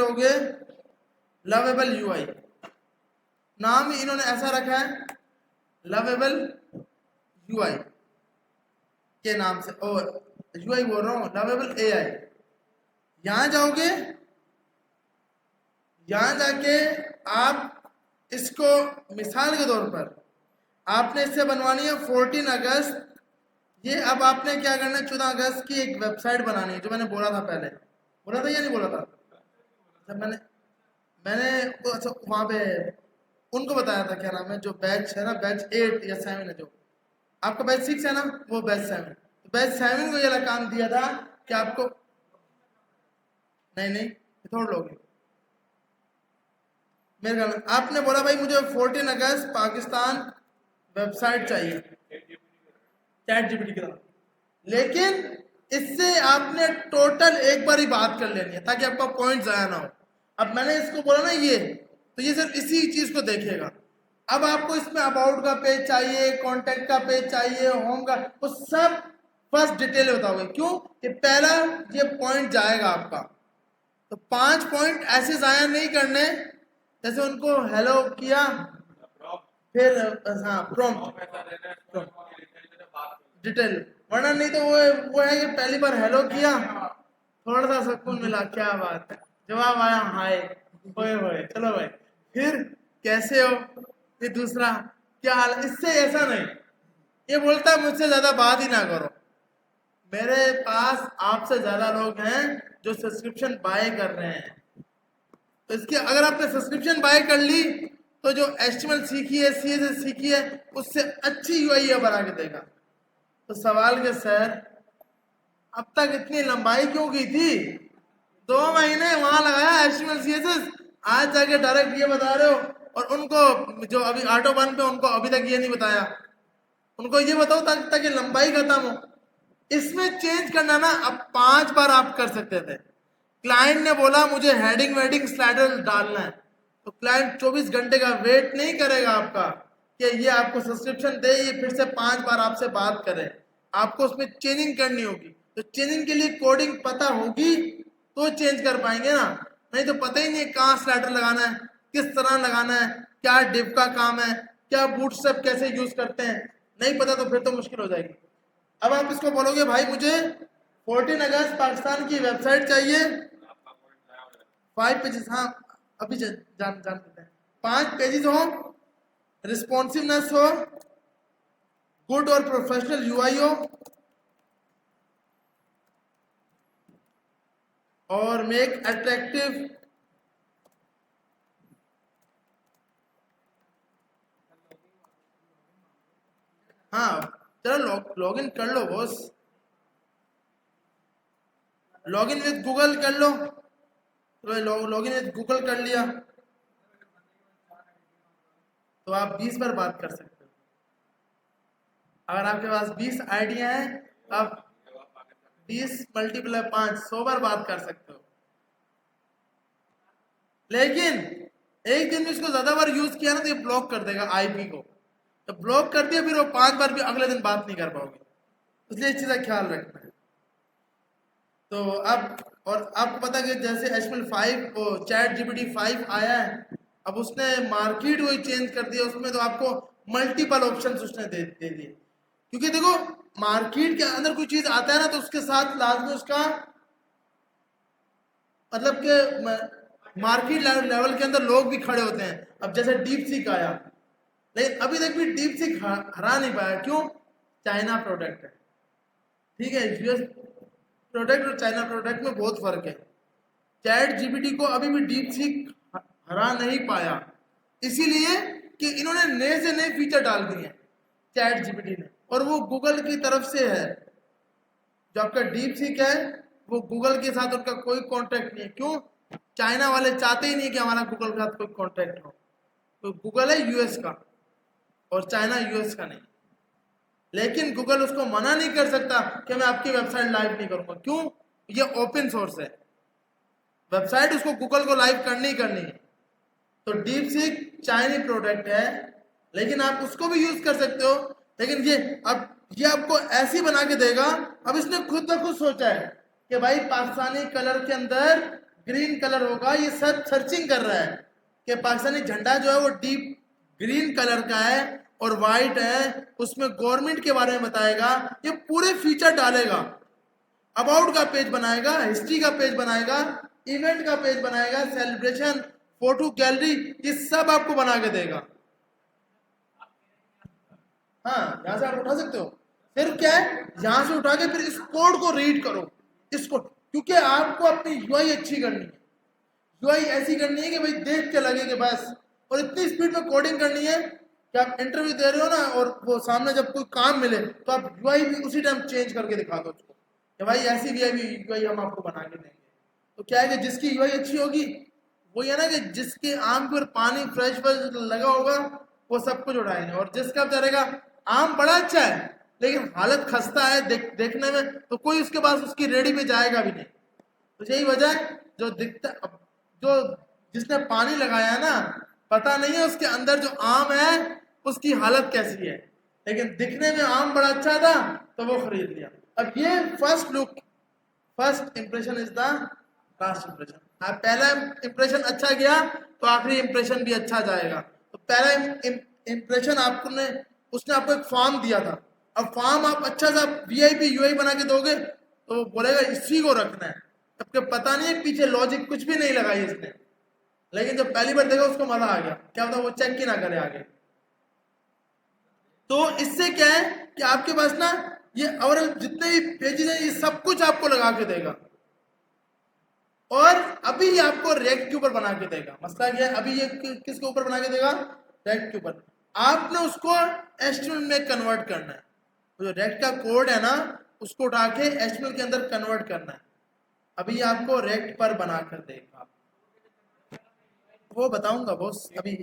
जाओगे lovable UI, नाम ही इन्होंने ऐसा रखा है लवेबल यूआई के नाम से, और यूआई बोल रहा हूँ लवेबल एआई। यहां जाओगे, यहां जाके आप इसको मिसाल के तौर पर आपने इससे बनवानी है 14 अगस्त। ये अब आपने क्या करना है, 14 अगस्त की एक वेबसाइट बनानी है, जो मैंने बोला था पहले, बोला था या नहीं बोला था? जब मैंने मैंने अच्छा वहां पे उनको बताया था, क्या नाम है, जो बैच है ना, बैच 8 या 7 है, जो आपका बैच 6 है ना, वो बैच 7। तो बैच 7 को ये काम दिया था कि आपको नहीं थोड़ा लोगे मेरे ख्याल आपने बोला भाई मुझे 14 अगस्त पाकिस्तान वेबसाइट चाहिए चैट जीपीटी की तरह, लेकिन इससे आपने टोटल एक बार ही बात कर लेनी है ताकि आपका पॉइंट जाया ना हो। अब मैंने इसको बोला ना ये, तो ये सिर्फ इसी चीज को देखेगा। अब आपको इसमें अबाउट का पेज चाहिए, कॉन्टेक्ट का पेज चाहिए, होम का, वो सब फर्स्ट डिटेल बताओगे। क्यों? कि पहला ये पॉइंट जाएगा आपका, तो 5 पॉइंट ऐसे जाया नहीं करने जैसे उनको हेलो किया फिर हाँ प्रॉम्प्ट डिटेल, वरना नहीं तो वो है कि पहली बार हेलो किया, थोड़ा सा सुकून मिला, क्या बात है, जवाब आया हाय, होए होए, चलो भाई, फिर कैसे हो, ये दूसरा क्या हाल, इससे ऐसा नहीं। ये बोलता है मुझसे ज्यादा बात ही ना करो। मेरे पास आपसे ज्यादा लोग हैं जो सब्सक्रिप्शन बाय कर रहे हैं, तो इसके अगर आपने सब्सक्रिप्शन बाय कर ली तो जो HTML सीखी है, CSS सीखी है, उससे अच्छी UI बना के देगा। तो सवाल के सर अब तक इतनी लंबाई क्यों की थी? 2 महीने वहां लगाया HTML CSS, आज जाके डायरेक्ट ये बता रहे हो, और उनको जो अभी ऑटो बन पे उनको अभी तक ये नहीं बताया, उनको ये बताओ ताकि लंबाई खत्म हो। इसमें चेंज करना ना, अब 5 बार आप कर सकते थे। क्लाइंट ने बोला मुझे हेडिंग वेडिंग स्लाइडर डालना है, तो क्लाइंट 24 घंटे का वेट नहीं करेगा आपका कि ये आपको सब्सक्रिप्शन दे, ये फिर से 5 बार आपसे बात करे। आपको उसमें चेंजिंग करनी होगी, तो चेंजिंग के लिए कोडिंग पता होगी तो चेंज कर पाएंगे ना, नहीं तो पता ही नहीं कहाँ स्लाइडर लगाना है, किस तरह लगाना है, क्या डिव का काम है, क्या बूटस्ट्रैप कैसे यूज करते हैं, नहीं पता तो फिर तो मुश्किल हो जाएगी। अब आप इसको बोलोगे भाई मुझे 14 अगस्त पाकिस्तान की वेबसाइट चाहिए, 5 पेजेस, हाँ अभी जान लेते हैं, 5 पेजेस हो, रिस्पॉन्सिवनेस हो, गुड और प्रोफेशनल UI हो, और मेक अट्रैक्टिव हाँ चलो लॉगिन कर लो बॉस, लॉगिन विद गूगल कर लो, तो लॉगिन विद गूगल कर लिया तो आप 20 बार बात कर सकते हो। अगर आपके पास 20 आइडिया हैं तो आप 20 मल्टीप्लाई 5 100 बार बात कर सकते हो। लेकिन एक दिन में इसको ज्यादा बार यूज किया ना तो ये ब्लॉक कर देगा IP को, तो ब्लॉक कर दिया फिर वो 5 बार भी अगले दिन बात नहीं कर पाओगे, इसलिए इस चीज का ख्याल रखना है। तो अब और आपको पता है कि जैसे HTML5 को चैट GPT 5 आया है, अब उसने मार्केट वही चेंज कर दिया, उसमें तो आपको मल्टीपल ऑप्शंस उसने दे दिए। क्योंकि देखो मार्केट के अंदर कोई चीज आता है ना तो उसके साथ लाजमी उसका मतलब कि मार्केट लेवल के अंदर लोग भी खड़े होते हैं। अब जैसे डीप सीक आया, लेकिन अभी तक भी डीप सीक हरा नहीं पाया। क्यों? चाइना प्रोडक्ट है, ठीक है, US प्रोडक्ट और चाइना प्रोडक्ट में बहुत फर्क है। चैट GPT को अभी भी डीप सीक हरा नहीं पाया, इसीलिए कि इन्होंने नए से नए फीचर डाल दिए चैट GPT ने, और वो गूगल की तरफ से है। जो आपका डीप सीक है वो गूगल के साथ उनका कोई कॉन्टेक्ट नहीं है। क्यों? चाइना वाले चाहते ही नहीं कि हमारा गूगल के साथ कोई कॉन्टेक्ट हो, तो गूगल है US का और चाइना US का नहीं। लेकिन गूगल उसको मना नहीं कर सकता कि मैं आपकी वेबसाइट लाइव नहीं करूंगा। क्यों? ये ओपन सोर्स है, वेबसाइट उसको गूगल को लाइव करनी ही करनी है। तो डीप सीक चाइनीज प्रोडक्ट है, लेकिन आप उसको भी यूज कर सकते हो। लेकिन ये आपको ऐसी बना के देगा। अब इसने खुद ब खुद सोचा है कि भाई पाकिस्तानी कलर के अंदर ग्रीन कलर होगा, ये सब सर्चिंग कर रहा है कि पाकिस्तानी झंडा जो है वो डीप ग्रीन कलर का है और वाइट है, उसमें गवर्नमेंट के बारे में बताएगा, ये पूरे फीचर डालेगा, अबाउट का पेज बनाएगा, हिस्ट्री का पेज बनाएगा, इवेंट का पेज बनाएगा, सेलिब्रेशन, फोटो गैलरी, ये सब आपको बना के देगा। हाँ, यहां से आप उठा सकते हो। फिर क्या है, यहां से उठा के फिर इस कोड को रीड करो, इसको, क्योंकि आपको अपनी यूआई अच्छी करनी है, यूआई ऐसी करनी है कि भाई देख के लगे कि बस, और इतनी स्पीड में कोडिंग करनी है कि आप इंटरव्यू दे रहे हो ना, और वो सामने जब कोई काम मिले तो आप यूआई भी उसी टाइम चेंज करके दिखा दो उसको कि भाई ऐसी यूआई हम आपको बना के देंगे। तो क्या है कि जिसकी यूआई अच्छी होगी, वो ये ना कि जिसके आम पर पानी फ्रेश लगा होगा वो सब कुछ उठाएंगे, और जिसका बेचारेगा आम बड़ा अच्छा है लेकिन हालत खस्ता है देखने में, तो कोई उसके पास उसकी रेडी पे जाएगा भी नहीं। तो यही वजह है, जो दिखता, जो जिसने पानी लगाया है ना, पता नहीं है उसके अंदर जो आम है उसकी हालत कैसी है, लेकिन दिखने में आम बड़ा अच्छा था तो वो खरीद लिया। अब ये first look, first impression is the last impression. आप पहला इंप्रेशन अच्छा गया तो आखिरी इंप्रेशन भी अच्छा जाएगा। तो पहला इंप्रेशन आपको ने, उसने आपको एक फॉर्म दिया था, अब फॉर्म आप अच्छा सा वीआईपी यूआई बना के दोगे तो वो बोलेगा इसी को रखना है, सबके पता नहीं है पीछे लॉजिक कुछ भी नहीं लगाई इसने, लेकिन जब पहली बार देखा उसको मजा आ गया, क्या पता वो चेक ही ना करे आगे। तो इससे क्या है कि आपके पास ना ये और जितने भी पेजेस हैं ये सब कुछ आपको लगा के देगा, और अभी ये आपको रेक्ट के ऊपर बना के देगा। मसला क्या है, अभी ये किसके ऊपर बना के देगा, रेक्ट के ऊपर। आपने उसको एचटीएमएल में कन्वर्ट करना है, जो रेक्ट का कोड है ना उसको उठा के एचटीएमएल के अंदर कन्वर्ट करना है। अभी आपको रेक्ट पर बना कर देगा, वो बताऊंगा बॉस अभी।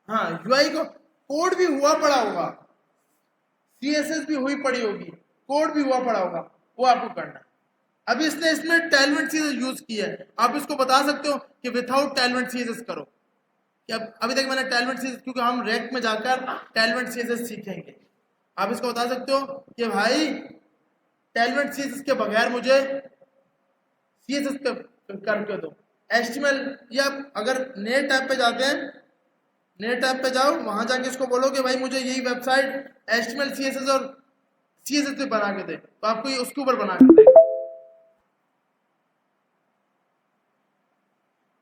हाँ, यूआई को कोड भी हुआ पड़ा होगा, सीएसएस भी हुई पड़ी होगी, कोड भी हुआ पड़ा होगा, वो आपको करना है। अभी इसने इसमें टेलमेंट सीएसएस यूज किया है, आप इसको बता सकते हो कि विदाउट टेलमेंट सीएसएस करो, कि अभी तक मैंने टेलमेंट सीएसएस, क्योंकि हम रेक में जाकर टेलमेंट सीएसएस सीखेंगे, आप इसको बता सकते हो कि भाई टेलमेंट सीएसएस के बगैर मुझे सीएसएस करके दो। एचटीएमएल, या अगर नए टैब पे जाते हैं, नए टैब पे जाओ, वहां जाके इसको बोलो कि भाई मुझे यही वेबसाइट एचटीएमएल सीएसएस और सीएसएस पे बना के दे, तो आपको ये उसके ऊपर बना के देगा।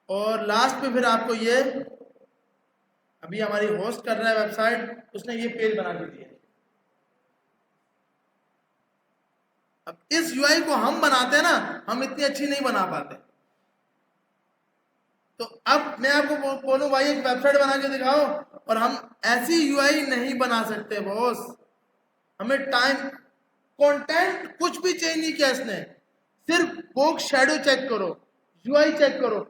और लास्ट में फिर आपको ये, अभी हमारी होस्ट कर रहा है वेबसाइट, उसने ये पेज बना के दिया। अब इस यूआई को हम बनाते हैं ना, हम इतनी अच्छी नहीं बना पाते, तो अब मैं आपको बोलूं भाई एक वेबसाइट बना के दिखाओ, और हम ऐसी यूआई नहीं बना सकते बॉस, हमें टाइम, कंटेंट कुछ भी चेंज नहीं किया इसने, सिर्फ बॉक्स शैडो चेक करो, यूआई चेक करो,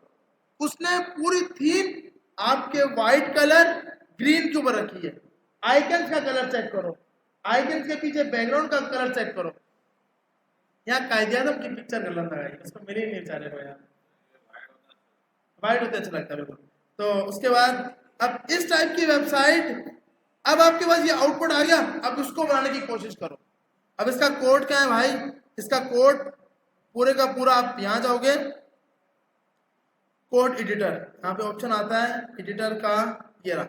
उसने पूरी थीम आपके व्हाइट कलर ग्रीन के ऊपर रखी है। आइकन्स का कलर चेक करो, आइकन्स के पीछे बैकग्राउंड का कलर चेक करो, यहाँ कायदे-आज़म की पिक्चर कलर लगाई, उसको मिले नहीं बेचारे को यार, वाइट होते अच्छा लगता है बिल्कुल। तो उसके बाद अब इस टाइप की वेबसाइट, अब आपके पास ये आउटपुट आ गया, अब उसको बनाने की कोशिश करो। अब इसका कोड क्या है भाई, इसका कोड पूरे का पूरा, आप यहाँ जाओगे कोड एडिटर, यहाँ पे ऑप्शन आता है एडिटर का, ये रहा,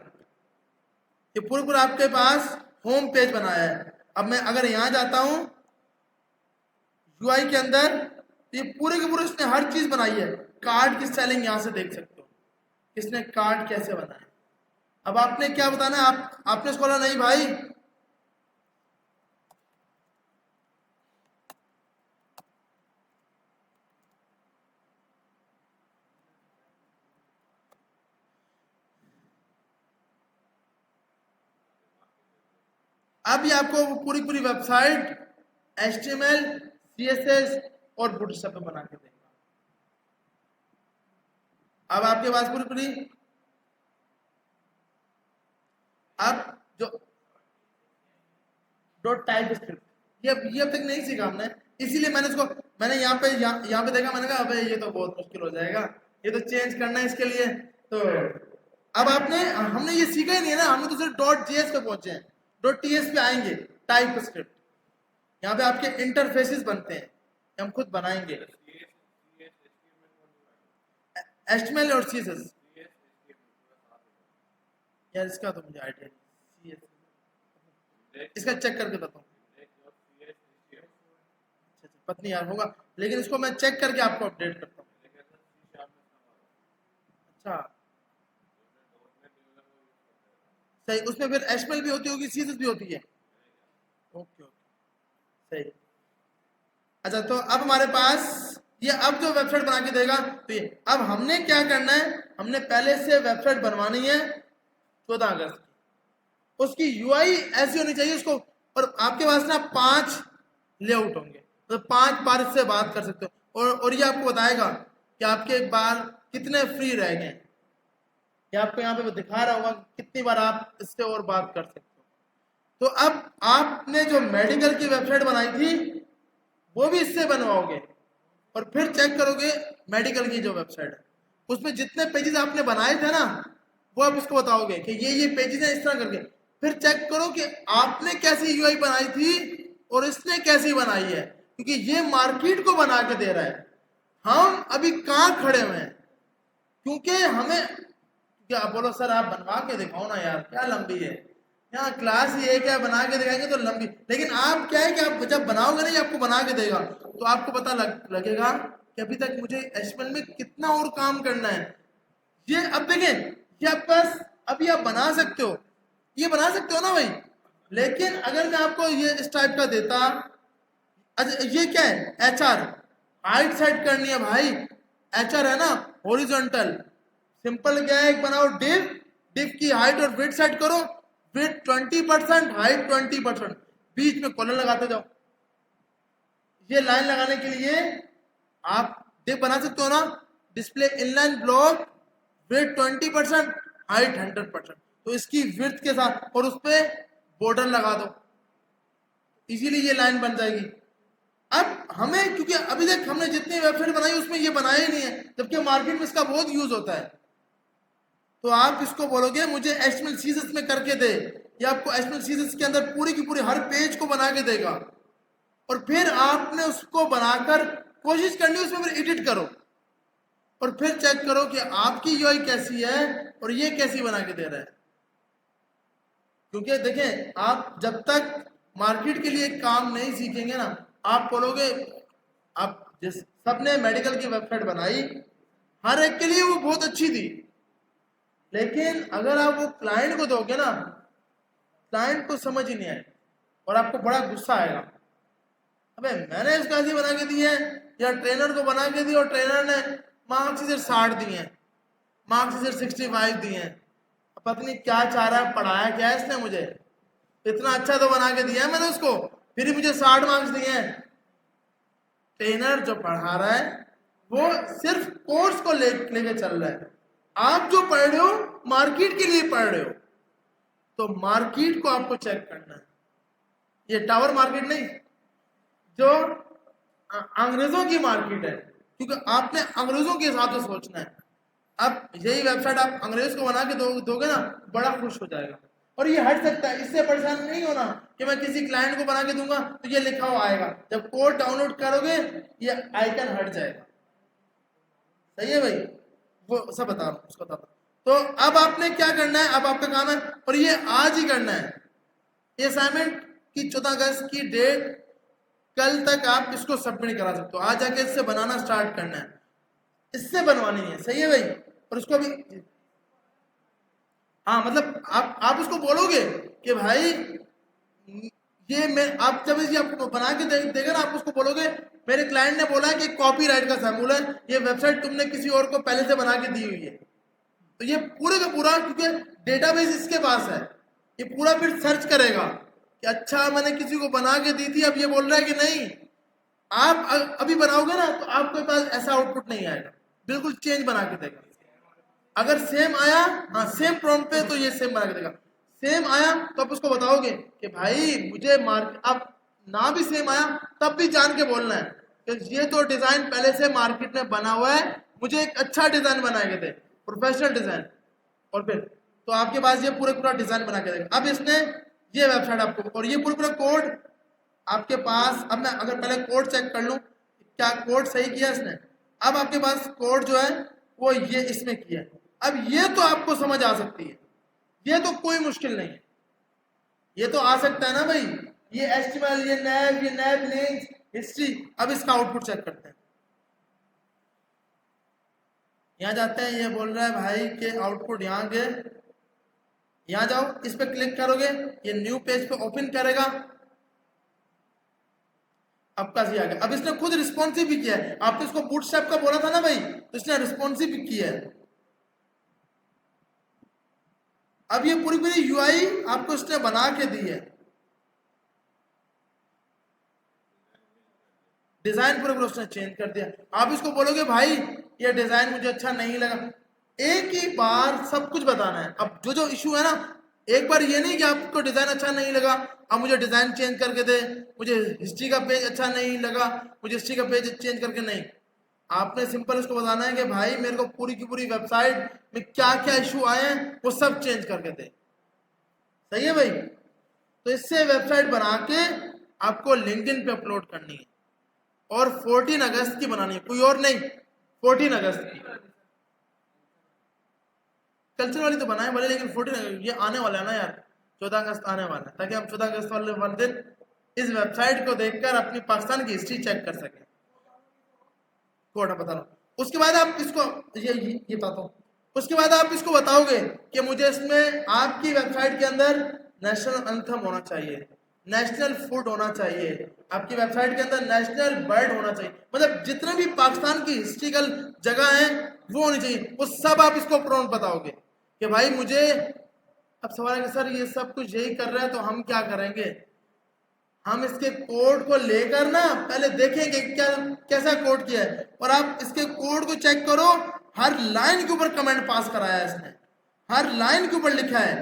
ये पूरा आपके पास होम पेज बनाया है। अब मैं अगर यहाँ जाता हूँ यूआई के अंदर, ये पूरे के पूरे इसने हर चीज बनाई है, कार्ड की स्टाइलिंग यहाँ से देख सकते हो, इसने कार्ड कैसे बनाया। अब आपने क्या बताना है, आपने इसको बोला नहीं भाई अब ये आपको पूरी पूरी वेबसाइट HTML, CSS और बूटस्ट्रैप पे बना के देगा। अब आपके पास पूरी पूरी, अब जो डॉट टाइप स्क्रिप्ट, ये अब तक नहीं सीखा हमने, इसीलिए मैंने यहाँ पे देखा, मैंने कहा अबे ये तो बहुत मुश्किल हो जाएगा, ये तो चेंज करना है इसके लिए। तो अब हमने ये सीखा ही नहीं है ना, हमने तो सिर्फ .js पे पहुंचे हैं, .ts पे आएंगे, टाइप स्क्रिप्ट, यहाँ पे आपके इंटरफेसेस बनते हैं, हम खुद बनाएंगे। HTML और CSS? यार इसका तो मुझे आइडिया नहीं, इसका चेक करके बताता हूँ। पता नहीं यार होगा, लेकिन इसको मैं चेक करके आपको अपडेट करता हूँ। अच्छा सही, उसमें फिर HTML भी होती होगी, CSS भी होती है। ओके ओके सही। अच्छा तो अब हमारे पास ये अब जो वेबसाइट बना के देगा, तो ये अब हमने क्या करना है, हमने पहले से वेबसाइट बनवानी है 14 अगस्त की। उसकी यूआई ऐसी होनी चाहिए उसको, और आपके पास ना 5 लेआउट होंगे, तो 5 बार इससे बात कर सकते हो, और ये आपको बताएगा कि आपके बार कितने फ्री रह गए। ये आपको यहाँ पे वो दिखा रहा होगा कितनी बार आप इससे और बात कर सकते हो। तो अब आपने जो मेडिकल की वेबसाइट बनाई थी वो भी इससे बनवाओगे, और फिर चेक करोगे मेडिकल की जो वेबसाइट है उसमें जितने पेजेस आपने बनाए थे ना, वो आप उसको बताओगे कि ये पेजेस हैं, इस तरह करके। फिर चेक करो कि आपने कैसी यूआई बनाई थी और इसने कैसी बनाई है, क्योंकि ये मार्केट को बना के दे रहा है। हम अभी कहाँ खड़े हुए हैं, क्योंकि हमें क्या बोलो सर आप बनवा के दिखाओ ना यार, क्या लंबी है यहाँ क्लास, ये क्या बना के दिखाएंगे तो लंबी, लेकिन आप क्या है कि आप जब बनाओगे नहीं, आपको बना के देगा तो आपको पता लगेगा कि अभी तक मुझे HTML में कितना और काम करना है। ये अब देखें, ये आपके पास अभी आप बना सकते हो, ये बना सकते हो ना भाई, लेकिन अगर मैं आपको ये इस टाइप का देता, अच्छा ये क्या है, HR हाइट सेट करनी है भाई, HR है ना हॉरिजॉन्टल, सिंपल क्या है, एक बनाओ डिव की हाइट और विड्थ सेट करो, विड्थ 20%, हाइट 20%, बीच में कॉलम लगाते जाओ। ये लाइन लगाने के लिए आप डिव बना सकते हो ना, display inline block, width 20%, height 100%, तो इसकी विड्थ के साथ और उस पर बॉर्डर लगा दो, इजीली ये लाइन बन जाएगी। अब हमें, क्योंकि अभी तक हमने जितनी वेबसाइट बनाई उसमें ये बनाया ही नहीं है, जबकि मार्केट में इसका बहुत यूज होता है। तो आप इसको बोलोगे मुझे HTML CSS में करके दे, ये आपको HTML CSS के अंदर पूरी की पूरी हर पेज को बना के देगा, और फिर आपने उसको बनाकर कोशिश करनी है उसमें फिर एडिट करो, और फिर चेक करो कि आपकी यूआई कैसी है और ये कैसी बना के दे रहा है। क्योंकि देखें, आप जब तक मार्केट के लिए काम नहीं सीखेंगे ना, आप बोलोगे, आप जिस सबने मेडिकल की वेबसाइट बनाई, हर एक के लिए वो बहुत अच्छी थी, लेकिन अगर आप वो क्लाइंट को दोगे ना, क्लाइंट को समझ ही नहीं आए और आपको बड़ा गुस्सा आएगा, अबे मैंने इसको ऐसी बना के दी है, या ट्रेनर को बना के दी और ट्रेनर ने मार्क्स सिर्फ 60 दिए हैं, मार्क्स सिर्फ 65 दिए हैं, पता नहीं क्या चाह रहा है, पढ़ाया क्या है इसने मुझे, इतना अच्छा तो बना के दिया है मैंने उसको, फिर ही मुझे 60 मार्क्स दिए हैं। ट्रेनर जो पढ़ा रहा है वो सिर्फ कोर्स को लेके चल रहा है, आप जो पढ़ रहे हो मार्केट के लिए पढ़ रहे हो, तो मार्केट को आपको चेक करना है। ये टावर मार्केट नहीं, जो अंग्रेजों की मार्केट है, क्योंकि आपने अंग्रेजों के हिसाब से सोचना है। अब यही वेबसाइट आप अंग्रेज को बना के दोगे ना, बड़ा खुश हो जाएगा, और ये हट सकता है, इससे परेशान नहीं होना कि मैं किसी क्लाइंट को बना के दूंगा तो ये लिखा हुआ आएगा, जब कोड डाउनलोड करोगे ये आइकन हट जाएगा। सही है भाई, वो सब बता रहा हूँ, उसको बता। तो अब आपने क्या करना है, अब आपका काम है, और ये आज ही करना है, ये असाइनमेंट की 14 अगस्त की डेट, कल तक आप इसको सबमिट करा सकते हो, आज जाके इससे बनाना स्टार्ट करना है, इससे बनवानी है। सही है भाई, और उसको भी हाँ, मतलब आप उसको बोलोगे कि भाई ये मैं, आप जब इसे आपको बना के देगा ना, आप उसको बोलोगे मेरे क्लाइंट ने बोला है कि कॉपीराइट का समूल है, ये वेबसाइट तुमने किसी और को पहले से बना के दी हुई है, तो ये पूरे का पूरा, क्योंकि डेटाबेस इसके पास है, ये पूरा फिर सर्च करेगा कि अच्छा मैंने किसी को बना के दी थी, अब ये बोल रहा है कि नहीं। आप अभी बनाओगे ना तो आपके पास ऐसा आउटपुट नहीं आएगा, बिल्कुल चेंज बना के देगा। अगर सेम आया, हाँ सेम प्रॉम्प्ट पे, तो ये सेम बना के देगा। सेम आया तो आप उसको बताओगे कि भाई मुझे मार्केट, अब ना भी सेम आया तब भी जान के बोलना है कि ये तो डिजाइन पहले से मार्केट में बना हुआ है, मुझे एक अच्छा डिजाइन बना के दे, प्रोफेशनल डिजाइन, और फिर तो आपके पास ये पूरा डिजाइन बना के देगा। अब इसने ये वेबसाइट आपको, और ये पूरा कोड आपके पास, अब मैं अगर पहले कोड चेक कर लूं क्या कोड सही किया इसने, अब आपके पास कोड जो है वो ये इसमें किया है। अब ये तो आपको समझ आ सकती है, ये तो कोई मुश्किल नहीं है, ये तो आ सकता है ना भाई। ये एचटीएमएल, ये नैब लिंक्स, हिस्ट्री। अब इसका आउटपुट चेक करते हैं। यहाँ जाते हैं, ये बोल रहा है भाई के आउटपुट यहाँ गए, यहाँ जाओ, इस पे क्लिक करोगे, ये न्यू पेज पे ओपन करेगा। आपका आ गया। अब इसने खुद रिस्पॉन्सिव भी किया है, आपने इसको बूटस्ट्रैप का बोला था ना भाई, तो इसने रिस्पॉन्सिव भी किया है। अब ये पूरी पूरी यूआई आपको इसने बना के दी है, डिजाइन पूरे उसने चेंज कर दिया। आप इसको बोलोगे भाई ये डिजाइन मुझे अच्छा नहीं लगा, एक ही बार सब कुछ बताना है। अब जो जो इशू है ना, एक बार ये नहीं कि आपको डिजाइन अच्छा नहीं लगा अब मुझे डिजाइन चेंज करके दे, मुझे हिस्ट्री का पेज अच्छा नहीं लगा मुझे हिस्ट्री का पेज चेंज करके, नहीं। आपने सिंपल इसको बताना है कि भाई मेरे को पूरी की पूरी वेबसाइट में क्या क्या इशू आए हैं वो सब चेंज करके दे। सही है भाई। तो इससे वेबसाइट बना के आपको लिंक्डइन पे अपलोड करनी है, और 14 अगस्त की बनानी है, कोई और नहीं, 14 अगस्त की। कल्चर वाली तो बनाए वाले, लेकिन 14 ये आने वाला है ना यार, 14 अगस्त आने वाला है, ताकि हम 14 अगस्त वाले दिन इस वेबसाइट को देखकर अपनी पाकिस्तान की हिस्ट्री चेक कर सकें। कोटा बता रहा हूँ। उसके बाद आप इसको ये बताता हूँ। उसके बाद आप इसको बताओगे कि मुझे इसमें आपकी वेबसाइट के अंदर नेशनल एंथम होना चाहिए, नेशनल फूड होना चाहिए, आपकी वेबसाइट के अंदर नेशनल बर्ड होना चाहिए, मतलब जितने भी पाकिस्तान की हिस्ट्रिकल जगह है वो होनी चाहिए, वो सब आप इसको प्रॉम्प्ट बताओगे कि भाई मुझे। अब सवाल है कि सर ये सब कुछ यही कर रहा है तो हम क्या करेंगे। हम इसके कोड को लेकर ना पहले देखेंगे क्या कैसा कोड किया है, और आप इसके कोड को चेक करो, हर लाइन के ऊपर कमेंट पास कराया है इसने, हर लाइन के ऊपर लिखा है।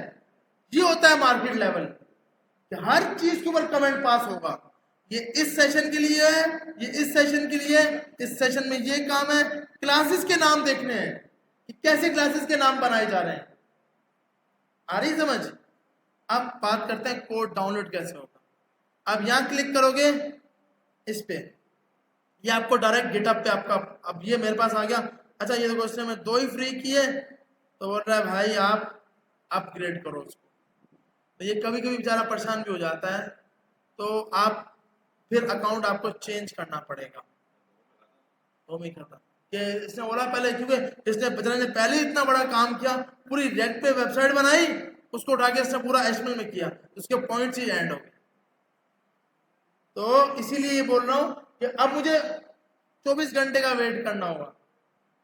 ये होता है मार्केट लेवल, कि हर चीज के ऊपर कमेंट पास होगा। ये इस सेशन के लिए है, ये इस सेशन के लिए है, इस सेशन में ये काम है। क्लासेस के नाम देखने हैं कि कैसे क्लासेस के नाम बनाए जा रहे हैं। आ रही समझ। अब बात करते हैं कोड डाउनलोड कैसे होगा। अब यहां क्लिक करोगे इस पे, ये आपको डायरेक्ट गिटअप पे आपका, अब ये मेरे पास आ गया। अच्छा ये देखो इसने मैं 2 ही फ्री किए, तो बोल रहा है भाई आप अपग्रेड करो उसको। तो ये कभी कभी बेचारा परेशान भी हो जाता है, तो आप फिर अकाउंट आपको चेंज करना पड़ेगा। वो नहीं करता कि इसने बोला पहले, क्योंकि इसने बेचारे ने पहले ही इतना बड़ा काम किया, पूरी रेड पे वेबसाइट बनाई, उसको उठा के इसने पूरा एचटीएमएल में किया, उसके पॉइंट्स ही एंड हो गए। तो इसीलिए ये बोल रहा हूं कि अब मुझे 24 घंटे का वेट करना होगा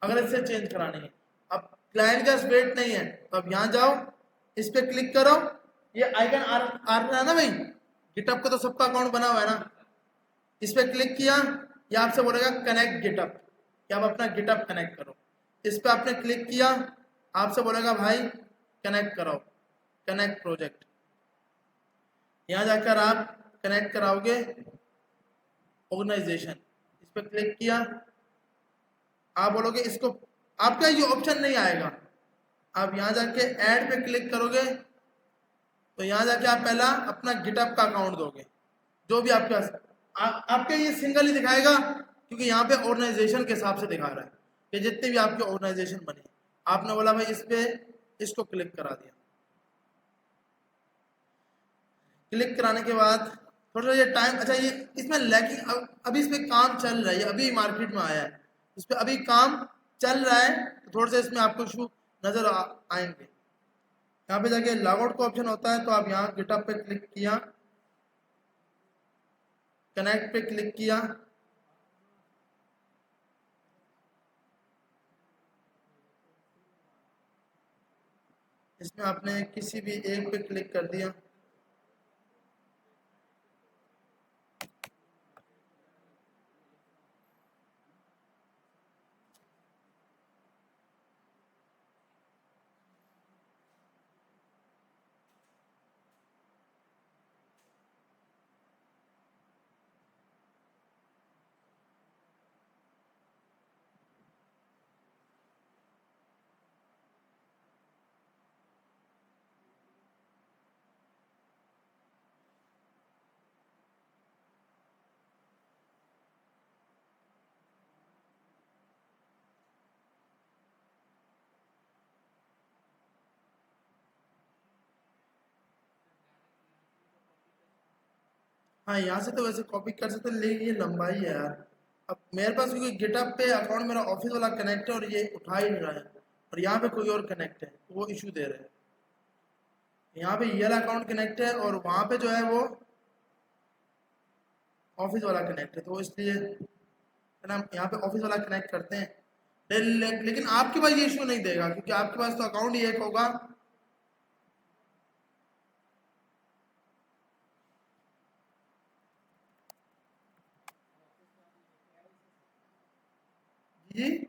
अगर इसे चेंज करानी है। अब क्लाइंट का वेट नहीं है, तो अब यहाँ जाओ, इस पे क्लिक करो, ये आइकन आ रहा है ना भाई, गिटअप का तो सबका अकाउंट बना हुआ है ना। इस पे क्लिक किया, ये आपसे बोलेगा कनेक्ट गिटअप, कि आप अपना गिटअप कनेक्ट करो। इस पे आपने क्लिक किया, आपसे बोलेगा भाई कनेक्ट कराओ, कनेक्ट प्रोजेक्ट। यहाँ जाकर आप कनेक्ट कराओगे ऑर्गेनाइजेशन, इस पे क्लिक किया, आप बोलोगे इसको, आपका ये ऑप्शन नहीं आएगा। आप यहाँ जाके ऐड पे क्लिक करोगे, तो यहाँ जाके आप पहला अपना गिटअप का अकाउंट दोगे, जो भी आपके पास। आपके ये सिंगल ही दिखाएगा, क्योंकि यहाँ पे ऑर्गेनाइजेशन के हिसाब से दिखा रहा है कि जितने भी आपके ऑर्गेनाइजेशन बने। आपने बोला भाई इस पे, इसको क्लिक करा दिया। क्लिक कराने के बाद थोड़ा ये टाइम, अच्छा ये इसमें लैगिंग, अभी इस पे काम चल रहा है, ये अभी मार्केट में आया है, इस पे अभी काम चल रहा है, तो थोड़ा सा इसमें आपको इशू नजर आएंगे। यहाँ पे जाके लॉग आउट का ऑप्शन होता है, तो आप यहाँ गिटअप पे क्लिक किया, कनेक्ट पे क्लिक किया, इसमें आपने किसी भी एक पे क्लिक कर दिया। हाँ यहाँ से तो वैसे कॉपी कर सकते हैं, लेकिन ये लंबाई है यार। अब मेरे पास क्योंकि गिटअप पे अकाउंट मेरा ऑफिस वाला कनेक्ट है और ये उठा ही नहीं रहा है, और यहाँ पे कोई और कनेक्ट है तो वो इशू दे रहे हैं। यहाँ पे ये वाला अकाउंट कनेक्ट है और वहाँ पे जो है वो ऑफिस वाला कनेक्ट है, तो इसलिए है ना, यहाँ पे ऑफिस वाला कनेक्ट करते हैं। लेकिन आपके पास ये इशू नहीं देगा क्योंकि आपके पास तो अकाउंट ही एक होगा। जी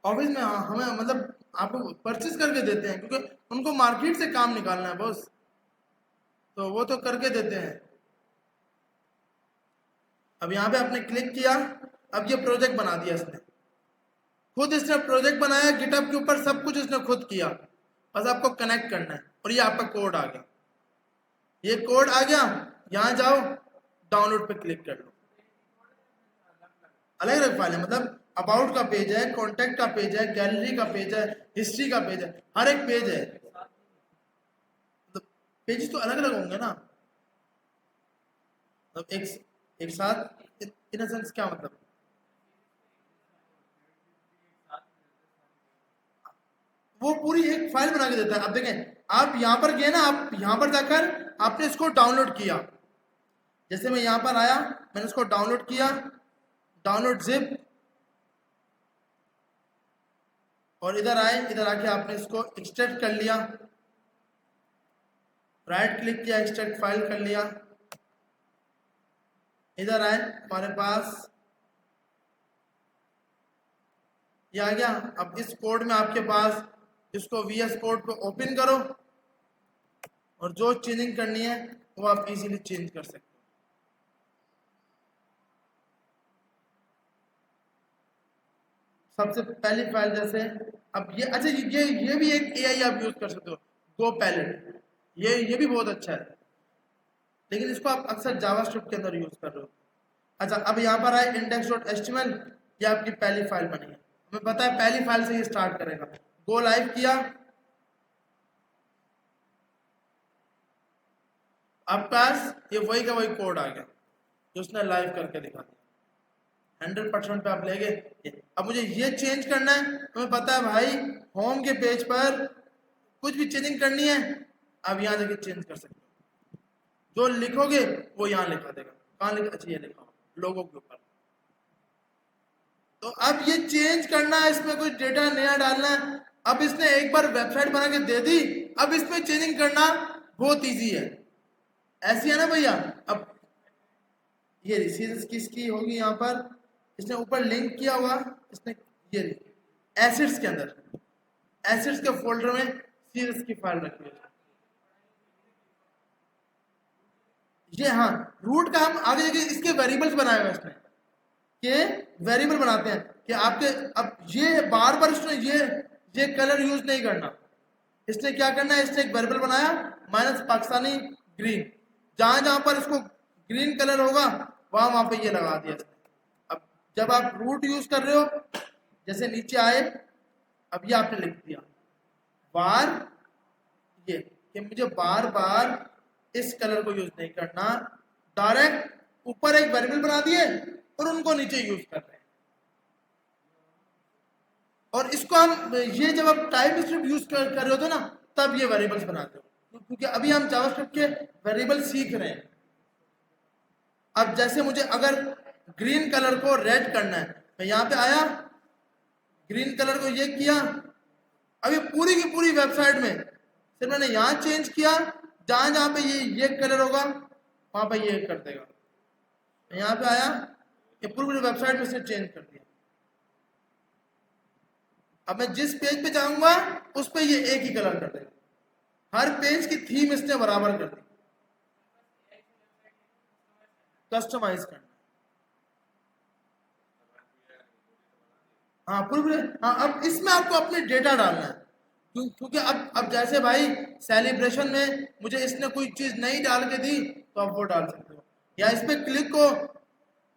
ऑफिस में हाँ, हमें मतलब आपको परचेज करके देते हैं क्योंकि उनको मार्केट से काम निकालना है बॉस, तो वो तो करके देते हैं। अब यहाँ पे आपने क्लिक किया, अब ये प्रोजेक्ट बना दिया इसने, खुद इसने प्रोजेक्ट बनाया गिटहब के ऊपर, सब कुछ इसने खुद किया, बस आपको कनेक्ट करना है और ये आपका कोड आ गया। ये कोड आ गया, यहाँ जाओ डाउनलोड पे क्लिक कर लो। अलग अलग फाइल है, मतलब अबाउट का पेज है, कॉन्टेक्ट का पेज है, गैलरी का पेज है, हिस्ट्री का पेज है, हर एक पेज है। मतलब पेज तो अलग अलग होंगे ना, मतलब एक साथ इन सेंस क्या मतलब, वो पूरी एक फाइल बना के देता है। अब देखें, आप यहाँ पर गए ना, आप यहाँ पर जाकर आपने इसको डाउनलोड किया, जैसे मैं यहाँ पर आया, मैंने इसको डाउनलोड किया, डाउनलोड जिप, और इधर आए, इधर आके आपने इसको एक्सट्रैक्ट कर लिया, राइट क्लिक किया, एक्सट्रैक्ट फाइल कर लिया, इधर आए, हमारे पास ये आ गया। अब इस कोड में आपके पास, इसको VS कोड को ओपन करो और जो चेंजिंग करनी है वो आप इजीली चेंज कर सकते हो। सबसे पहली फाइल जैसे, अब ये अच्छा, ये भी एक AI आप यूज कर सकते हो, गो पैलेट, ये भी बहुत अच्छा है, लेकिन इसको आप अक्सर जावास्क्रिप्ट के अंदर यूज कर रहे हो। अच्छा, अब यहाँ पर आए index.html, ये आपकी पहली फाइल बनी है, हमें पता है पहली फाइल से ये स्टार्ट करेगा। गो लाइव किया, अब पास ये वही का वही कोड आ गया जो उसने लाइव करके दिखा दिया, 100% पे आप ले गए। अब मुझे ये चेंज करना है, तुम्हें पता है भाई होम के पेज पर कुछ भी चेंजिंग करनी है आप यहाँ जाके चेंज कर सकते हो, जो लिखोगे वो यहाँ लिखा देगा। कहाँ लिखा, अच्छा ये लिखा लोगों के ऊपर। तो अब ये चेंज करना है, इसमें कुछ डेटा नया डालना है। अब इसने एक बार वेबसाइट बना के दे दी, अब इसमें चेंजिंग करना बहुत इजी है, ऐसी है ना भैया। अब ये सीरीज किसकी होगी, यहाँ पर इसने ऊपर लिंक किया हुआ, इसने ये एसिड्स के अंदर, एसिड्स के फोल्डर में सीरीज की फाइल रखी है। ये हाँ, रूट का हम आगे जाके इसके वेरिएबल्स बनाए हुए इसमें, के वेरिएबल बनाते हैं कि आपके, अब ये बार बार इसने ये कलर यूज नहीं करना, इसने क्या करना है, इसने एक वेरिएबल बनाया माइनस पाकिस्तानी ग्रीन, जहां जहां पर इसको ग्रीन कलर होगा वहां पे ये लगा दिया इसने। अब जब आप रूट यूज कर रहे हो, जैसे नीचे आए, अब ये आपने लिख दिया बार, ये कि मुझे बार बार इस कलर को यूज नहीं करना, डायरेक्ट ऊपर एक वेरिएबल बना दिए और उनको नीचे यूज कर रहे हैं। और इसको हम, ये जब आप टाइप स्क्रिप्ट यूज कर रहे होते हो ना, तब ये वेरिएबल्स बनाते हो, क्योंकि अभी हम जावास्क्रिप्ट के वेरिएबल सीख रहे हैं। अब जैसे मुझे अगर ग्रीन कलर को रेड करना है, मैं यहाँ पे आया, ग्रीन कलर को ये किया, अभी पूरी की पूरी वेबसाइट में सिर्फ मैंने यहाँ चेंज किया, जहां जहां पे ये कलर होगा वहां पे ये कर देगा। यहाँ पे आया, ये पूरी वेबसाइट में से चेंज कर दिया। अब मैं जिस पेज पे जाऊंगा उस पे ये एक ही कलर कर देगा, हर पेज की थीम इसने बराबर कर दी। कस्टमाइज करना, हाँ पूरी, हाँ अब इसमें आपको अपने डेटा डालना है, क्योंकि अब जैसे भाई सेलिब्रेशन में मुझे इसने कोई चीज नहीं डाल के दी तो आप वो डाल सकते हो, या इस पे क्लिक हो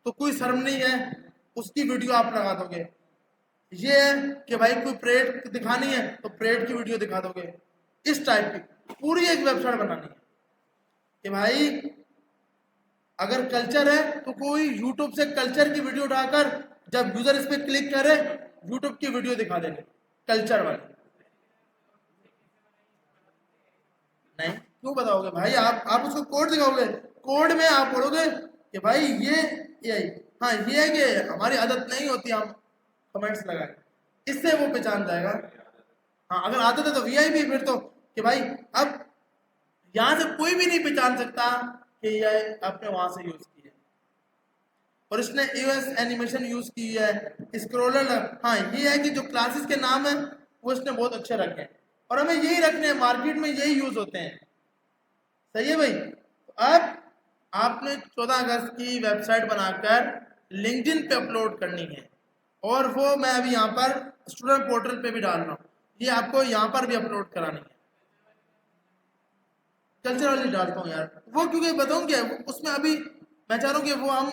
तो कोई शर्म नहीं है, उसकी वीडियो आप लगा दोगे। ये है कि भाई कोई परेड दिखानी है तो परेड की वीडियो दिखा दोगे, इस टाइप की पूरी एक वेबसाइट बनानी है। कि भाई अगर कल्चर है तो कोई यूट्यूब से कल्चर की वीडियो उठाकर जब यूजर इस पे क्लिक करे यूट्यूब की वीडियो दिखा देंगे कल्चर वाली। नहीं, क्यों बताओगे भाई? आप उसको कोड दिखाओगे, कोड में आप बोलोगे कि भाई ये हाँ ये है कि हमारी आदत नहीं होती हम कमेंट्स लगाए, इससे वो पहचान जाएगा। हाँ अगर आदत है तो वीआईपी, फिर तो कि भाई अब यहाँ से कोई भी नहीं पहचान सकता कि ये आपने वहां से यूज की है। और इसने यूएस एनिमेशन यूज की है, स्क्रोलर। हाँ ये है कि जो क्लासेस के नाम है वो इसने बहुत अच्छे रखे हैं और हमें यही रखने हैं, मार्केट में यही यूज होते हैं। सही है भाई। तो अब आपने 14 अगस्त की वेबसाइट बनाकर लिंक्डइन पे अपलोड करनी है और वो मैं अभी यहाँ पर स्टूडेंट पोर्टल पे भी डाल रहा हूँ, ये आपको यहाँ पर भी अपलोड करानी है। कल्चर वाली डालता हूँ यार वो, क्योंकि बताऊँ क्या उसमें अभी मैं चाह रहा हूँ कि वो हम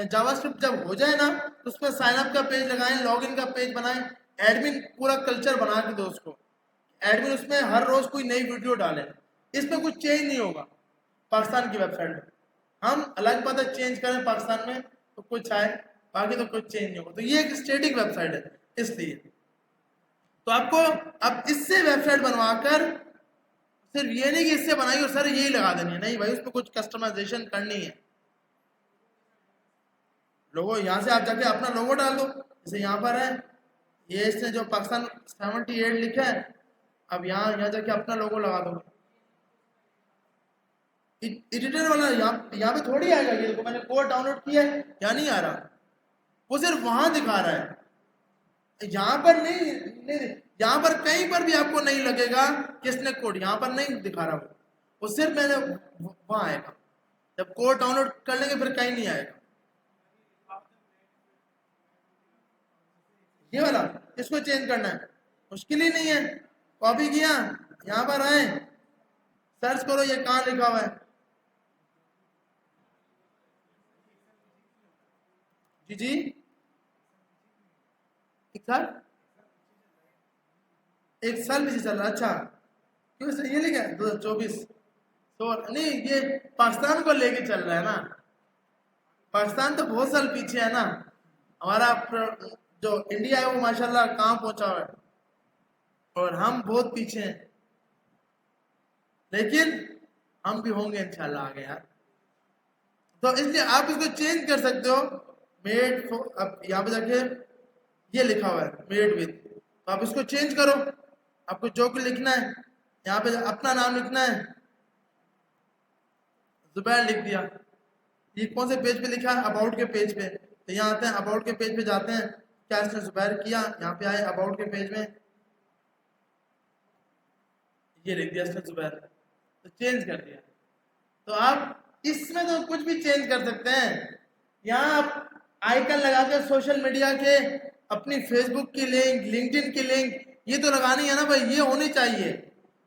जावास्क्रिप्ट जब हो जाए ना तो उसमें साइन अप का पेज लगाएं, लॉगिन का पेज बनाएं, एडमिन पूरा कल्चर बना के दो उसको। एडमिन उसमें हर रोज कोई नई वीडियो डाले, इसमें कुछ चेंज नहीं होगा। पाकिस्तान की वेबसाइट में हम अलग बात है चेंज करें पाकिस्तान में तो कुछ आए, बाकी तो कुछ चेंज नहीं होगा। तो ये एक स्टेटिक वेबसाइट है, इसलिए तो आपको अब इससे वेबसाइट बनवाकर सिर्फ ये नहीं कि इससे बनाई और सर यही लगा देनी है, नहीं भाई उसमें कुछ कस्टमाइजेशन करनी है। लोगो यहाँ से आप जाके अपना लोगो डाल दो, जैसे यहाँ पर है ये इसने जो पाकिस्तान 78 लिखा है, अब यहाँ जाके अपना लोगो लगा दो। एडिटर वाला यहाँ पे थोड़ी आएगा, ये देखो मैंने कोड डाउनलोड किया है, यहाँ नहीं आ रहा, वो सिर्फ वहां दिखा रहा है, यहाँ पर नहीं यहाँ पर कहीं पर भी आपको नहीं लगेगा किसने कोड, यहाँ पर नहीं दिखा रहा वो सिर्फ मैंने वहां आएगा। जब कोड डाउनलोड कर लेंगे फिर कहीं नहीं आएगा। ये वाला इसको चेंज करना है, मुश्किल ही नहीं है। कॉपी किया, यहाँ पर आए, सर्च करो ये कहाँ लिखा हुआ है। जी जी एक साल पीछे चल रहा, अच्छा क्यों सर ये लिखा है 2024? तो नहीं ये पाकिस्तान को लेके चल रहा है ना, पाकिस्तान तो बहुत साल पीछे है ना, हमारा जो इंडिया है वो माशाल्लाह कहाँ पहुंचा हुआ है और हम बहुत पीछे हैं, लेकिन हम भी होंगे इंशाल्लाह आगे यार। तो इसलिए आप इसको चेंज कर सकते हो, मेड अब यहाँ पे जाके ये लिखा हुआ है मेड विद, तो आप इसको चेंज करो, आपको जो कुछ लिखना है यहाँ पे अपना नाम लिखना है, जुबैर लिख दिया। ये कौन से पेज पे लिखा है? अबाउट के पेज पे, तो यहाँ आते हैं अबाउट के पेज पे जाते हैं, क्या इसने जुबैर किया, यहाँ पे आए अबाउट के पेज में ये लिख दिया इसने जुबैर, तो चेंज कर दिया। तो आप इसमें तो कुछ भी चेंज कर सकते हैं। यहाँ आप आइकन लगा के सोशल मीडिया के अपनी फेसबुक की लिंक, लिंक्डइन की लिंक ये तो लगानी है ना भाई, ये होनी चाहिए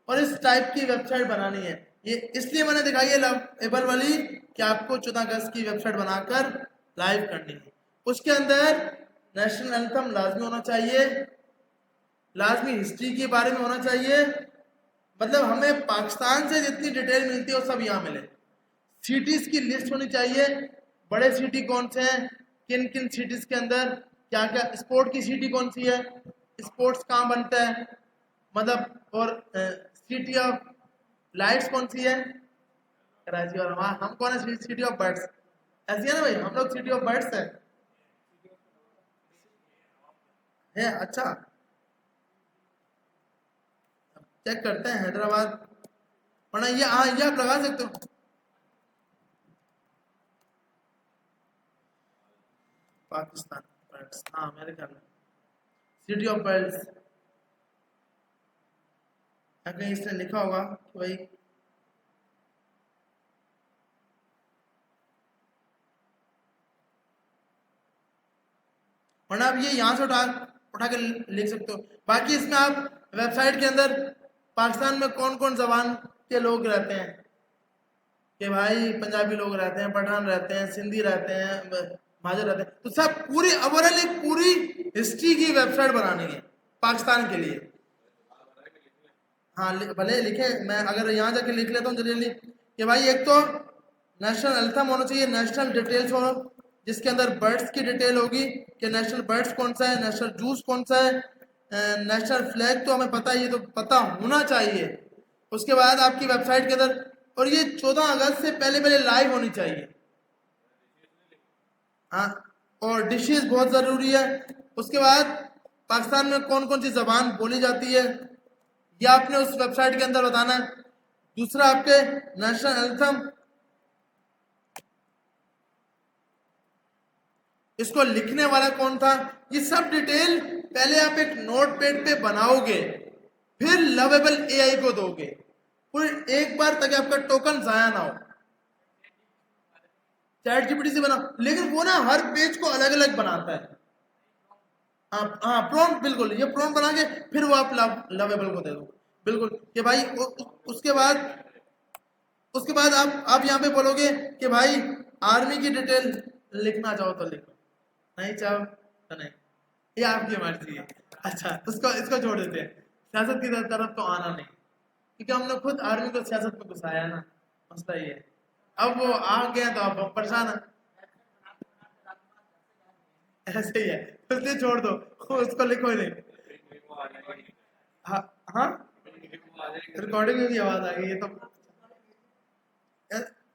और इस टाइप की वेबसाइट बनानी है। ये इसलिए मैंने दिखाई है एबल वाली कि आपको 14 अगस्त की वेबसाइट बनाकर लाइव करनी है। उसके अंदर नेशनल एंथम लाजमी होना चाहिए, लाजमी हिस्ट्री के बारे में होना चाहिए, मतलब हमें पाकिस्तान से जितनी डिटेल मिलती है वो सब यहाँ मिले। सिटीज की लिस्ट होनी चाहिए, बड़े सिटी कौन से हैं, किन किन सिटीज के अंदर क्या क्या, स्पोर्ट की सिटी कौन सी है, स्पोर्ट्स कहाँ बनता है, मतलब और सिटी ऑफ लाइट्स कौन सी है कराची, और वहाँ हम कौन है सिटी ऑफ बर्ड्स, ऐसी है ना भाई, हम लोग सिटी ऑफ बर्ड्स है अच्छा चेक करते हैं हैदराबाद, वरना ये हाँ ये आप लगा सकते हो पाकिस्तान बर्ड्स, हाँ मेरे ख्याल में सिटी ऑफ बर्ड्स कहीं इसने लिखा होगा कि भाई वरना आप ये यहाँ से उठा उठा के लिख सकते हो। बाकी इसमें आप वेबसाइट के अंदर पाकिस्तान में कौन कौन जबान के लोग रहते हैं, कि भाई पंजाबी लोग रहते हैं, पठान रहते हैं, सिंधी रहते हैं, महाजर रहते हैं, तो सब पूरी ओवरऑल एक पूरी हिस्ट्री की वेबसाइट बनानी है पाकिस्तान के लिए। हाँ भले लिखे, मैं अगर यहाँ जाके लिख लेता हूँ जल्दी, कि भाई एक तो नेशनल एंथम होना चाहिए, नेशनल डिटेल्स हो जिसके अंदर बर्ड्स की डिटेल होगी कि नेशनल बर्ड्स कौन सा है, नेशनल जूस कौन सा है, नेशनल फ्लैग तो हमें पता है, ये तो पता होना चाहिए। उसके बाद आपकी वेबसाइट के अंदर, और ये 14 अगस्त से पहले पहले लाइव होनी चाहिए। हाँ, और डिशेस बहुत ज़रूरी है। उसके बाद पाकिस्तान में कौन कौन सी ज़बान बोली जाती है ये आपने उस वेबसाइट के अंदर बताना है। दूसरा आपके नेशनल एंथम, इसको लिखने वाला कौन था, ये सब डिटेल पहले आप एक नोट पैड पे बनाओगे, फिर लवेबल एआई को दोगे फिर एक बार, ताकि आपका टोकन जाया ना हो। चैट जीपीटी से बनाओ, लेकिन वो ना हर पेज को अलग अलग बनाता है। हाँ प्रॉम्प्ट, बिल्कुल ये प्रॉम्प्ट बना के फिर वो आप लवेबल को दे दो, बिल्कुल कि भाई उसके बाद आप यहाँ पे बोलोगे कि भाई आर्मी की डिटेल लिखना चाहो तो लिखो, नहीं चाहो तो नहीं, ये आपकी मर्जी है। अच्छा, उसको इसको छोड़ देते हैं, सियासत की तरफ तो आना नहीं, क्योंकि हमने खुद आर्मी को सियासत में घुसाया है ना, मसला ये है। अब वो आ गया तो आप परेशान है, ऐसे ही है, तो इसलिए छोड़ दो, उसको लिखो ही नहीं। हाँ हाँ, रिकॉर्डिंग में भी आवाज आ गई, ये तो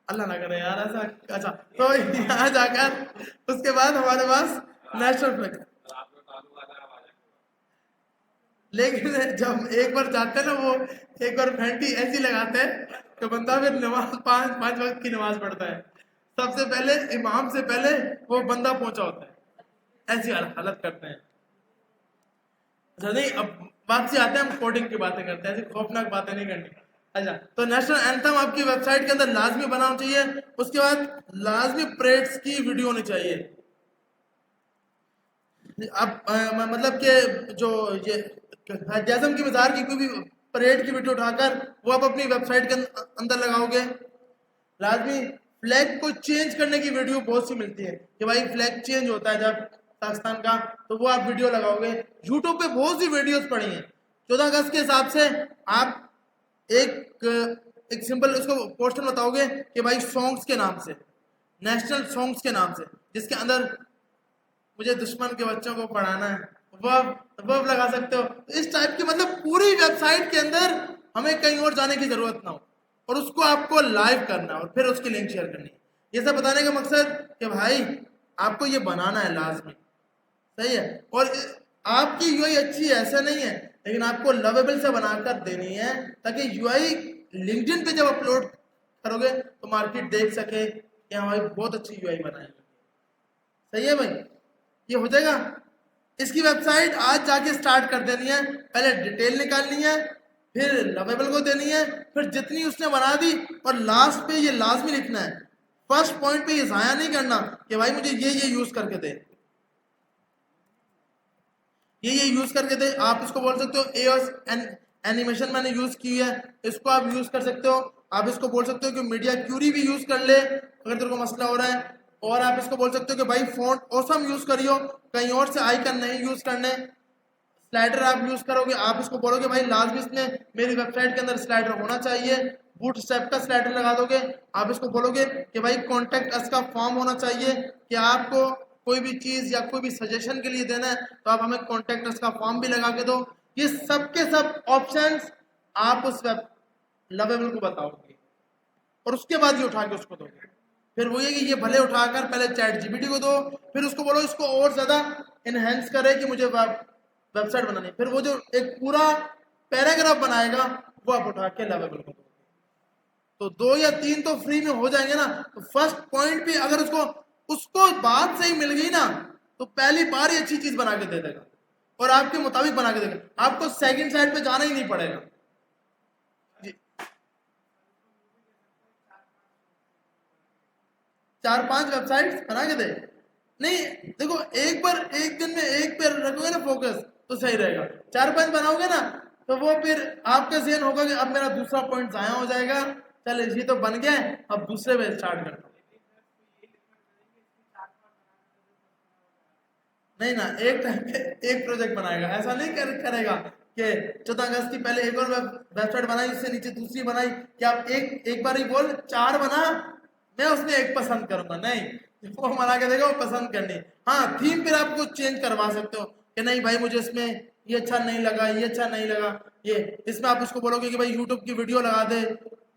अल्लाह ना करे यार ऐसा। अच्छा, तो यहाँ जाकर उसके बाद हमारे पास नेशनल फ्लैग, लेकिन जब एक बार जाते हैं ना, वो एक बार घंटी ऐसी लगाते हैं कि बंदा फिर नमाज पांच पांच वक्त की नमाज पढ़ता है, सबसे पहले इमाम से पहले वो बंदा पहुंचा होता है, ऐसी हालत करते हैं। अच्छा नहीं, अब बात से आते हैं, हम कोडिंग की बातें करते हैं, ऐसी खौफनाक बातें नहीं करनी। अच्छा, तो नेशनल एंथम आपकी वेबसाइट के अंदर लाजमी बना होना चाहिए। उसके बाद लाजमी परेड्स की वीडियो होनी चाहिए। अब मतलब कि जो ये जैसम की मज़ार की कोई भी परेड की वीडियो उठाकर वो आप अपनी वेबसाइट के अंदर लगाओगे। लाजमी फ्लैग को चेंज करने की वीडियो बहुत सी मिलती है कि भाई फ्लैग चेंज होता है जब पाकिस्तान का, तो वो आप वीडियो लगाओगे। यूट्यूब पे बहुत सी वीडियोस पड़ी हैं। 14 अगस्त के हिसाब से आप एक सिंपल उसको पोस्टर बताओगे कि भाई सॉन्ग्स के नाम से, नेशनल सॉन्ग्स के नाम से, जिसके अंदर मुझे दुश्मन के बच्चों को पढ़ाना है, वर्ब लगा सकते हो। तो इस टाइप की मतलब पूरी वेबसाइट के अंदर हमें कहीं और जाने की जरूरत ना हो, और उसको आपको लाइव करना है और फिर उसकी लिंक शेयर करनी है। ये सब बताने का मकसद कि भाई आपको ये बनाना है लाजमी, सही है। और आपकी यूआई अच्छी है ऐसा नहीं है, लेकिन आपको लवेबल से बनाकर देनी है, ताकि यूआई लिंक्डइन पे जब अपलोड करोगे तो मार्केट देख सके कि हाँ भाई बहुत अच्छी यूआई बनाई है। सही है भाई, ये हो जाएगा। इसकी वेबसाइट आज जाके स्टार्ट कर देनी है, पहले डिटेल निकालनी है, फिर लवेबल को देनी है, फिर जितनी उसने बना दी, और लास्ट पे ये लाजमी लिखना है, फर्स्ट पॉइंट पे ये जाया नहीं करना कि भाई मुझे ये यूज करके दे, ये यूज करके दे। आप इसको बोल सकते हो एओस एनिमेशन मैंने यूज की है, इसको आप यूज कर सकते हो। आप इसको बोल सकते हो कि मीडिया क्यूरी भी यूज कर ले अगर तेरे को मसला हो रहा है। और आप इसको बोल सकते हो कि भाई फॉन्ट ऑसम यूज करियो, कहीं और से आइकन नहीं यूज करने। स्लाइडर आप यूज करोगे, आप इसको बोलोगे भाई लाजमी इसमें मेरी वेबसाइट के अंदर स्लाइडर होना चाहिए, बूट स्टेप का स्लाइडर लगा दोगे। आप इसको बोलोगे कि भाई कॉन्टेक्ट अस का फॉर्म होना चाहिए, कि आपको कोई भी चीज या कोई भी सजेशन के लिए देना है तो आप हमें कॉन्टेक्ट अस का फॉर्म भी लगा के दो। ये सब के सब ऑप्शंस आप उस वेब लवेबल को बताओगे, और उसके बाद ये उठा के उसको दोगे। फिर वो ये कि ये भले उठाकर पहले चैट जीपीटी को दो, फिर उसको बोलो इसको और ज्यादा इनहेंस करे कि मुझे वेबसाइट बनानी है, फिर वो जो एक पूरा पैराग्राफ बनाएगा वो आप उठा के लवेबल को दो। तो 2 या 3 तो फ्री में हो जाएंगे ना। तो फर्स्ट पॉइंट भी अगर उसको बात सही मिल गई ना, तो पहली बार ही अच्छी चीज बना के दे देगा, और आपके मुताबिक बना के देगा, आपको सेकंड साइड पे जाना ही नहीं पड़ेगा। 4-5 वेबसाइट बना के दे, नहीं देखो, एक दिन में एक पे रखोगे ना फोकस तो सही रहेगा। 4-5 बनाओगे ना तो वो फिर आपका ज़हन होगा कि अब मेरा दूसरा पॉइंट जाया हो जाएगा, चल ये तो बन गया है, अब दूसरे पे स्टार्ट करता हूँ। नहीं ना, एक टाइम पे एक प्रोजेक्ट बनाएगा, ऐसा नहीं करेगा कि 14 अगस्त की पहले एक और वेबसाइट बनाई, उससे नीचे दूसरी बनाई, कि आप एक बार ही बोल 4 बना, मैं उसमें एक पसंद करूंगा, नहीं, वो बना के देगा वो पसंद करनी। हाँ, थीम फिर आप कुछ चेंज करवा सकते हो कि नहीं भाई मुझे इसमें ये अच्छा नहीं लगा, ये अच्छा नहीं लगा, ये इसमें आप उसको बोलोगे कि भाई यूट्यूब की वीडियो लगा दे,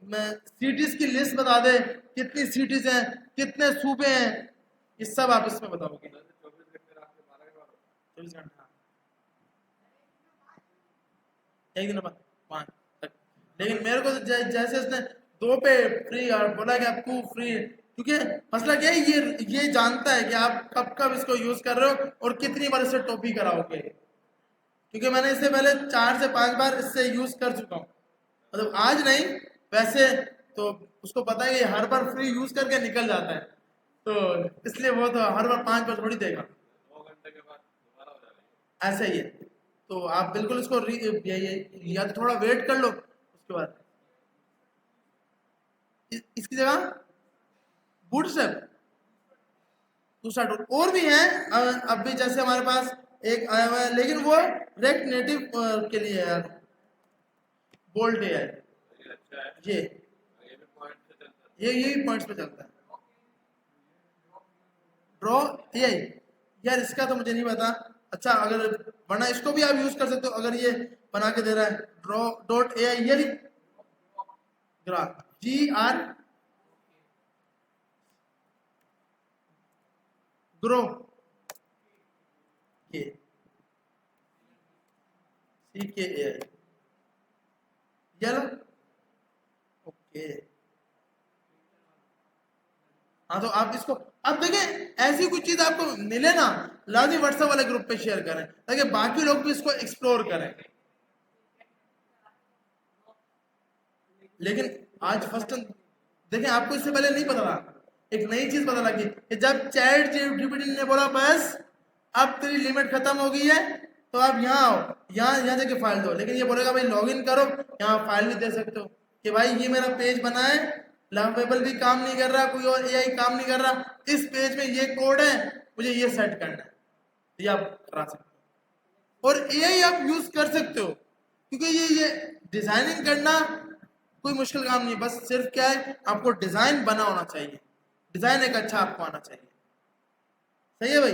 मैं सिटीज की लिस्ट बता दे, कितनी सिटीज हैं, कितने सूबे हैं, ये सब आप इसमें बताओगे। 24 घंटा एक दिन बाद 5 तक। लेकिन मेरे को तो जैसे उसने 2 पे फ्री और बोला कि आपको फ्री, क्योंकि मसला क्या है, ये जानता है कि आप कब कब इसको यूज कर रहे हो और कितनी बार इससे टॉपी कराओगे, क्योंकि मैंने इससे पहले 4 से 5 बार इससे यूज कर चुका हूँ, मतलब आज नहीं वैसे, तो उसको पता है कि हर बार फ्री यूज करके निकल जाता है, तो इसलिए वो तो हर बार 5 बार थोड़ी देगा, 2 घंटे के बाद दोबारा हो जाएगा, ऐसा ही है। तो आप बिल्कुल इसको या तो थोड़ा वेट कर लो, उसके बाद इसकी जगह बूटस्ट्रैप दूसरा टूल और भी है। अब भी जैसे हमारे पास एक आया हुआ है, लेकिन वो डायरेक्ट नेटिव के लिए है यार, बोल्ट है ये, यही पॉइंट्स पे चलता है। ड्रॉ ये यार, इसका तो मुझे नहीं पता। अच्छा, अगर वरना इसको भी आप यूज कर सकते हो, अगर ये बना के दे रहा है ड्रॉ डॉट ए आई, ये ग्राफ GR ग्रो, ये CKAI, ये लो, ओके। हाँ, तो आप इसको, अब देखिए ऐसी कुछ चीज आपको मिले ना, लाजमी व्हाट्सएप वाले ग्रुप पे शेयर करें ताकि बाकी लोग भी इसको एक्सप्लोर करें। लेकिन आज फर्स्ट देखें, आपको इससे पहले नहीं पता था, एक नई चीज पता लगी कि जब चैट जीपीटी ने बोला बस अब तेरी लिमिट खत्म हो गई है, तो आप यहाँ आओ, यहाँ जाके फाइल दो, लेकिन ये बोलेगा भाई लॉगिन करो, यहाँ फाइल भी दे सकते हो कि भाई ये मेरा पेज बना है, लॉगेबल भी काम नहीं कर रहा, कोई और एआई काम नहीं कर रहा, इस पेज में ये कोड है, मुझे ये सेट करना है, तो ये आप करा सकते हो और एआई आप यूज कर सकते हो, क्योंकि ये डिजाइनिंग करना कोई मुश्किल काम नहीं है, बस सिर्फ क्या है, आपको डिजाइन बना होना चाहिए, डिजाइन एक अच्छा आपको आना चाहिए। सही है भाई।